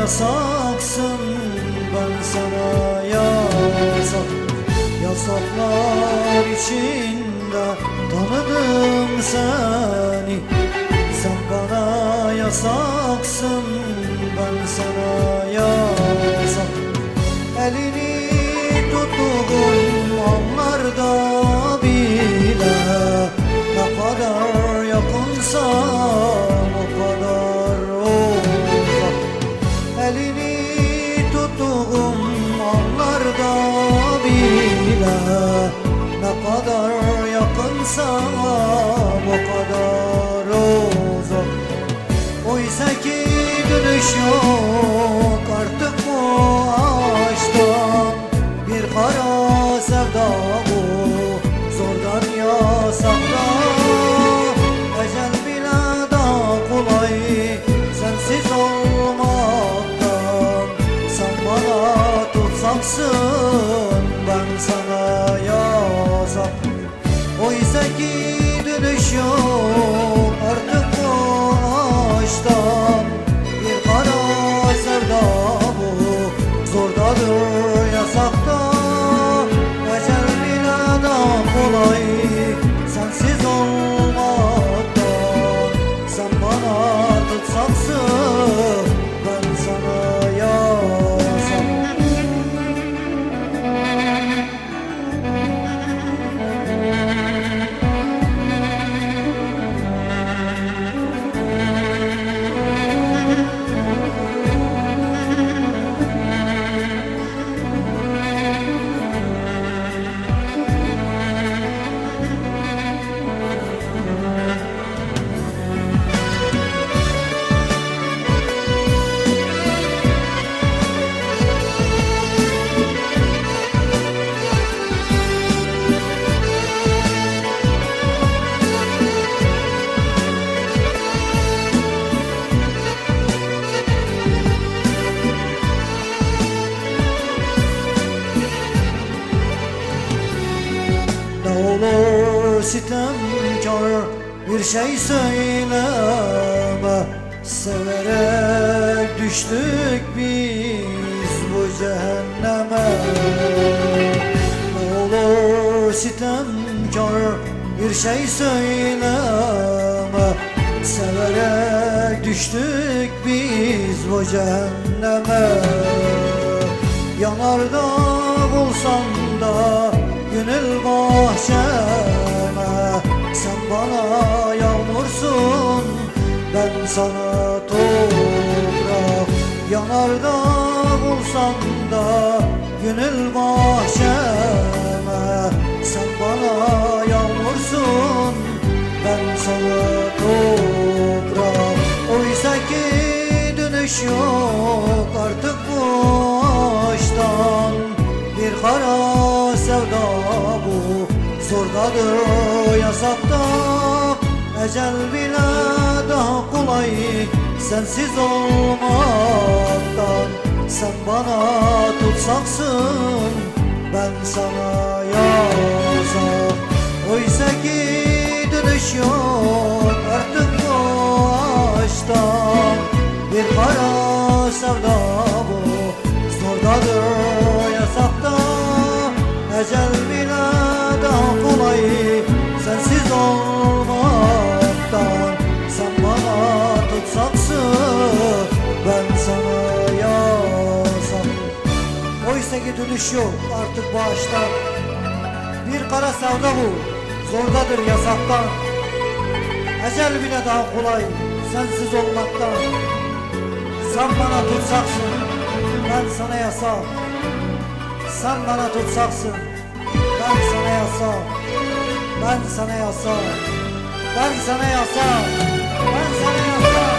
yasaksın, ben sana yasak. Yasaklar içinde tanıdım seni. Sen bana yasaksın, ben sana yasak. Elini tuttuğum anlarda bile ne kadar yakınsan o kadar uzak. Elini tuttuğum anlarda bile ne kadar yakınsan o kadar uzak. Oysa ki dönüş yok artık bu aşktan. Bir kara sevda bu, zordan yasakta. Ecel bile daha kolay sensiz olmaktan. Sen bana tutsaksın, ben sana yasak. Oysa ki dönüş yok artık bu aşktan. Bir kara sevda bu, zordadır yasakta. Ecel bile daha kolay sensiz olmaktan. Sen bana tutsaksın, ben sana yasak. Olur sitemkar bir şey söyleme. Severek düştük biz bu cehenneme. Ne olur sitemkar bir şey söyleme. Severek düştük biz bu cehenneme. Yanarda bulsan da gönül bahçeme, sen bana yağmursun, ben sana toprak. Yanarda bulsan da gönül bahçeme, sen bana yağmursun, ben sana toprak. Oysa ki dönüş yok artık bu aşktan. Bir kara sevda bu, zordadır yasakta. Ecel bile daha kolay sensiz olmaktan. Sen bana tutsaksın, ben sana yasak. Oysa ki dönüş yok artık bu aşktan. Bir kara sevda bu, zordadır yasakta. Ecel bile daha kolay sensiz olmaktan. Sen bana tutsaksın, ben sana yasak. Oysa ki dönüş yok artık bu aşktan. Bir kara sevda bu, zordadır yasaktan. Ecel bile daha kolay sensiz olmaktan. Sen bana tutsaksın, ben sana yasak. Sen bana tutsaksın, ben sana yasak. Ben sana yasak. Ben sana yasak. Ben sana yasak.